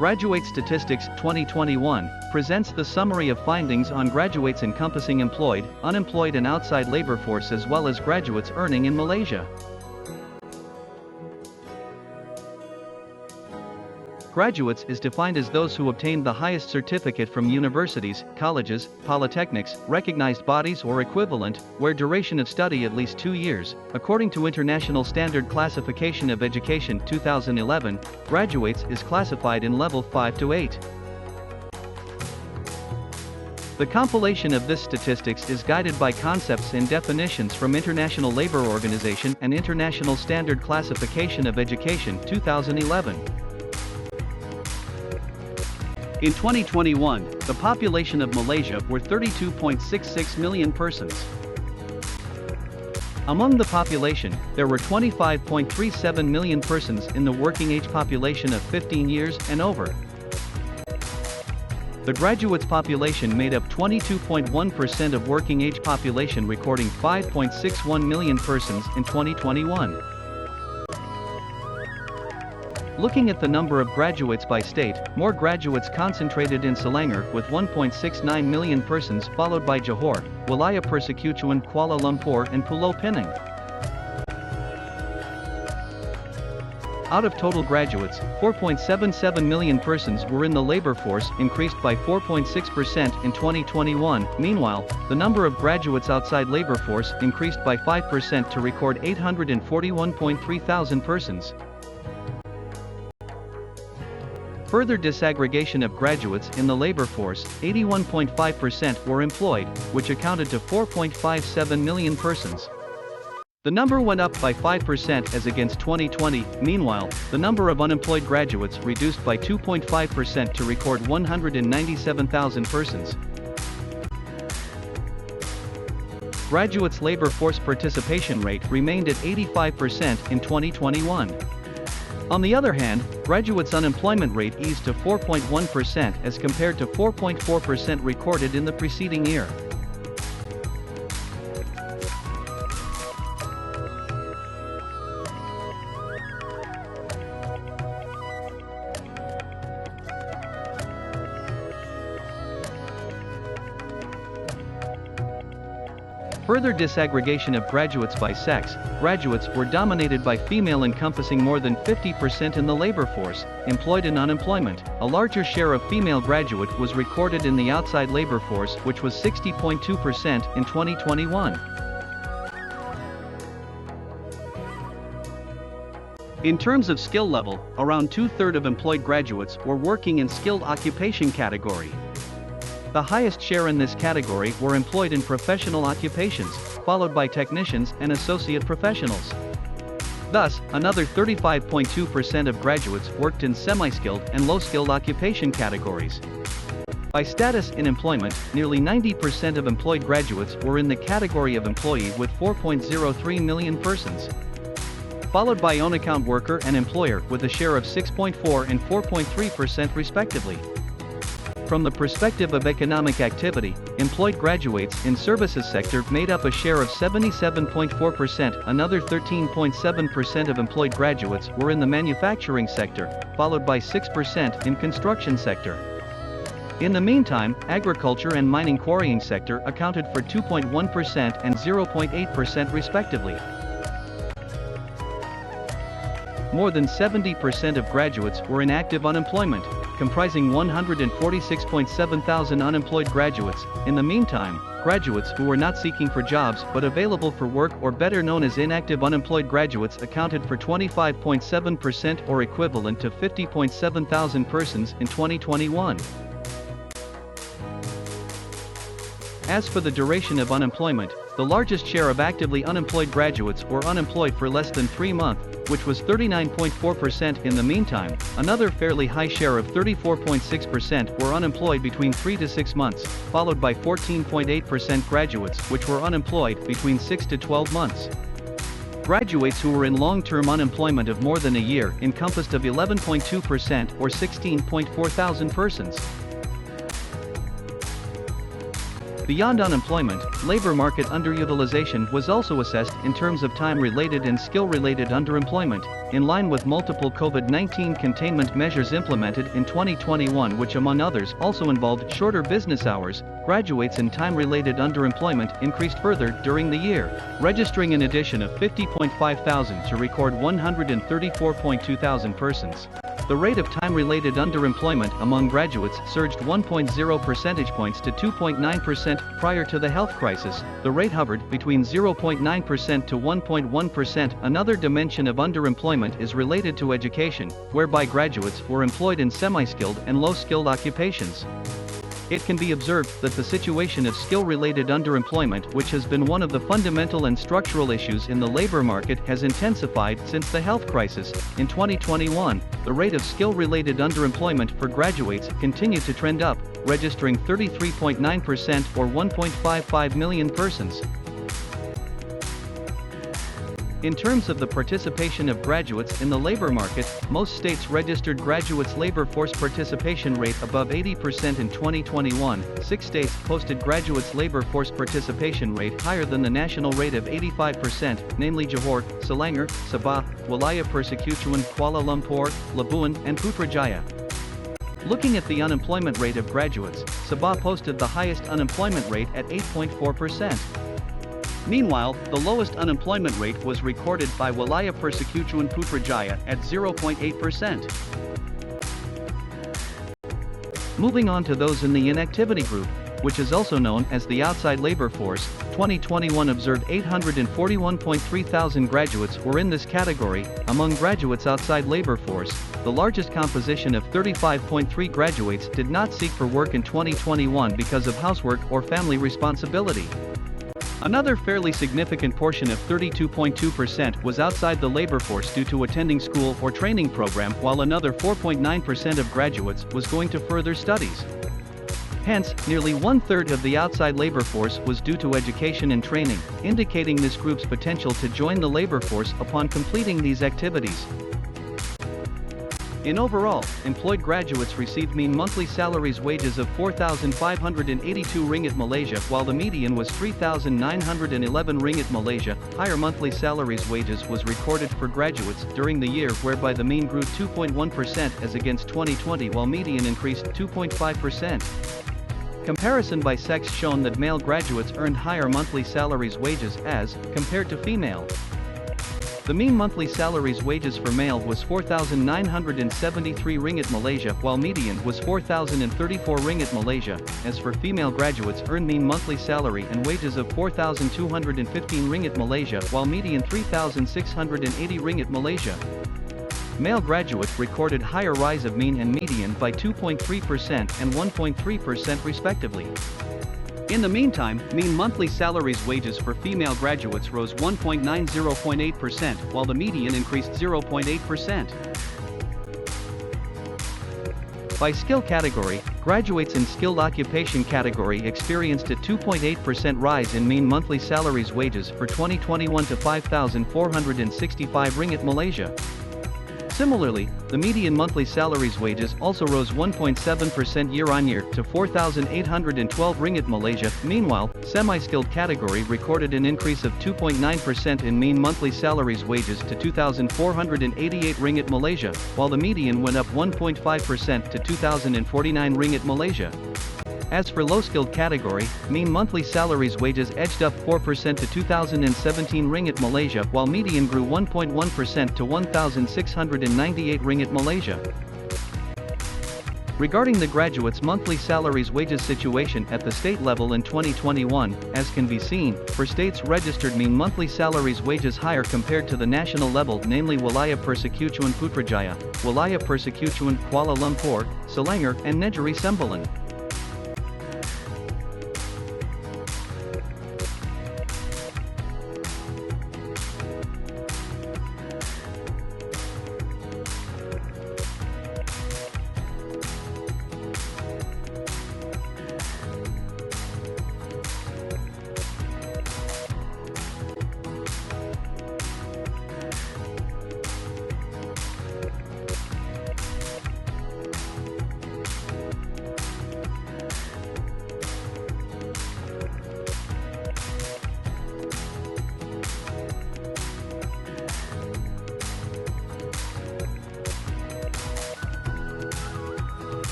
Graduate Statistics 2021 presents the summary of findings on graduates encompassing employed, unemployed and outside labor force as well as graduates earning in Malaysia. Graduates is defined as those who obtained the highest certificate from universities, colleges, polytechnics, recognized bodies or equivalent, where duration of study at least 2 years. According to International Standard Classification of Education 2011, graduates is classified in level 5 to 8. The compilation of this statistics is guided by concepts and definitions from International Labour Organization and International Standard Classification of Education 2011. In 2021, the population of Malaysia were 32.66 million persons. Among the population, there were 25.37 million persons in the working age population of 15 years and over. The graduates population made up 22.1% of working age population, recording 5.61 million persons in 2021. Looking at the number of graduates by state, more graduates concentrated in Selangor with 1.69 million persons, followed by Johor, Wilayah Persekutuan Kuala Lumpur and Pulau Pinang. Out of total graduates, 4.77 million persons were in the labor force, increased by 4.6% in 2021. Meanwhile, the number of graduates outside labor force increased by 5% to record 841.3 thousand persons. Further disaggregation of graduates in the labor force, 81.5% were employed, which accounted to 4.57 million persons. The number went up by 5% as against 2020. Meanwhile, the number of unemployed graduates reduced by 2.5% to record 197,000 persons. Graduates' labor force participation rate remained at 85% in 2021. On the other hand, graduates' unemployment rate eased to 4.1% as compared to 4.4% recorded in the preceding year. Further disaggregation of graduates by sex, graduates were dominated by female, encompassing more than 50% in the labor force, employed and unemployment. A larger share of female graduate was recorded in the outside labor force, which was 60.2% in 2021. In terms of skill level, around 2/3 of employed graduates were working in skilled occupation category. The highest share in this category were employed in professional occupations, followed by technicians and associate professionals. Thus, another 35.2% of graduates worked in semi-skilled and low-skilled occupation categories. By status in employment, nearly 90% of employed graduates were in the category of employee with 4.03 million persons, followed by own-account worker and employer with a share of 6.4 and 4.3% respectively. From the perspective of economic activity, employed graduates in services sector made up a share of 77.4%. Another 13.7% of employed graduates were in the manufacturing sector, followed by 6% in construction sector. In the meantime, agriculture and mining quarrying sector accounted for 2.1% and 0.8% respectively. More than 70% of graduates were in active unemployment, comprising 146.7 thousand unemployed graduates. In the meantime, graduates who were not seeking for jobs but available for work, or better known as inactive unemployed graduates, accounted for 25.7% or equivalent to 50.7 thousand persons in 2021. As for the duration of unemployment, the largest share of actively unemployed graduates were unemployed for less than 3 months, which was 39.4%. In the meantime, another fairly high share of 34.6% were unemployed between 3 to 6 months, followed by 14.8% graduates which were unemployed between 6 to 12 months. Graduates who were in long-term unemployment of more than a year encompassed of 11.2% or 16.4 thousand persons. Beyond unemployment, labor market underutilization was also assessed in terms of time-related and skill-related underemployment, in line with multiple COVID-19 containment measures implemented in 2021, which among others also involved shorter business hours. Graduates and time-related underemployment increased further during the year, registering an addition of 50.5 thousand to record 134.2 thousand persons. The rate of time-related underemployment among graduates surged 1.0 percentage points to 2.9% prior to the health crisis. The rate hovered between 0.9% to 1.1%. Another dimension of underemployment is related to education, whereby graduates were employed in semi-skilled and low-skilled occupations. It can be observed that the situation of skill-related underemployment, which has been one of the fundamental and structural issues in the labor market, has intensified since the health crisis. In 2021, the rate of skill-related underemployment for graduates continued to trend up, registering 33.9% or 1.55 million persons. In terms of the participation of graduates in the labor market, most states registered graduates' labor force participation rate above 80% in 2021. 6 states posted graduates' labor force participation rate higher than the national rate of 85%, namely Johor, Selangor, Sabah, Wilayah Persekutuan Kuala Lumpur, Labuan, and Putrajaya. Looking at the unemployment rate of graduates, Sabah posted the highest unemployment rate at 8.4%. Meanwhile, the lowest unemployment rate was recorded by Wilayah Persekutuan Putrajaya at 0.8%. Moving on to those in the inactivity group, which is also known as the outside labor force, 2021 observed 841.3 thousand graduates were in this category. Among graduates outside labor force, the largest composition of 35.3 graduates did not seek for work in 2021 because of housework or family responsibility. Another fairly significant portion of 32.2% was outside the labor force due to attending school or training program, while another 4.9% of graduates was going to further studies. Hence, nearly one-third of the outside labor force was due to education and training, indicating this group's potential to join the labor force upon completing these activities. In overall, employed graduates received mean monthly salaries wages of 4,582 ringgit Malaysia, while the median was 3,911 ringgit Malaysia. Higher monthly salaries wages was recorded for graduates during the year, whereby the mean grew 2.1% as against 2020, while median increased 2.5%. Comparison by sex shown that male graduates earned higher monthly salaries wages as compared to female. The mean monthly salaries wages for male was 4,973 ringgit Malaysia, while median was 4,034 ringgit Malaysia. As for female graduates, earned mean monthly salary and wages of 4,215 ringgit Malaysia, while median 3,680 ringgit Malaysia. Male graduates recorded higher rise of mean and median by 2.3% and 1.3% respectively. In the meantime, mean monthly salaries wages for female graduates rose 1.90%, while the median increased 0.8%. By skill category, graduates in skilled occupation category experienced a 2.8% rise in mean monthly salaries wages for 2021 to 5,465 ringgit Malaysia. Similarly, the median monthly salaries wages also rose 1.7% year-on-year to 4,812 ringgit Malaysia. Meanwhile, semi-skilled category recorded an increase of 2.9% in mean monthly salaries wages to 2,488 ringgit Malaysia, while the median went up 1.5% to 2,049 ringgit Malaysia. As for low-skilled category, mean monthly salaries wages edged up 4% to 2,017 ringgit Malaysia, while median grew 1.1% to 1,698 ringgit Malaysia. Regarding the graduates' monthly salaries wages situation at the state level in 2021, as can be seen, for states registered mean monthly salaries wages higher compared to the national level, namely Wilayah Persekutuan Putrajaya, Wilayah Persekutuan Kuala Lumpur, Selangor, and Negeri Sembilan.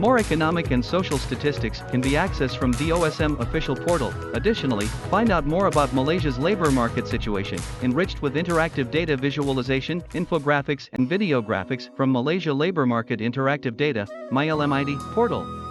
More economic and social statistics can be accessed from DOSM official portal. Additionally, find out more about Malaysia's labor market situation, enriched with interactive data visualization, infographics and video graphics from Malaysia Labor Market Interactive Data, MyLMID, portal.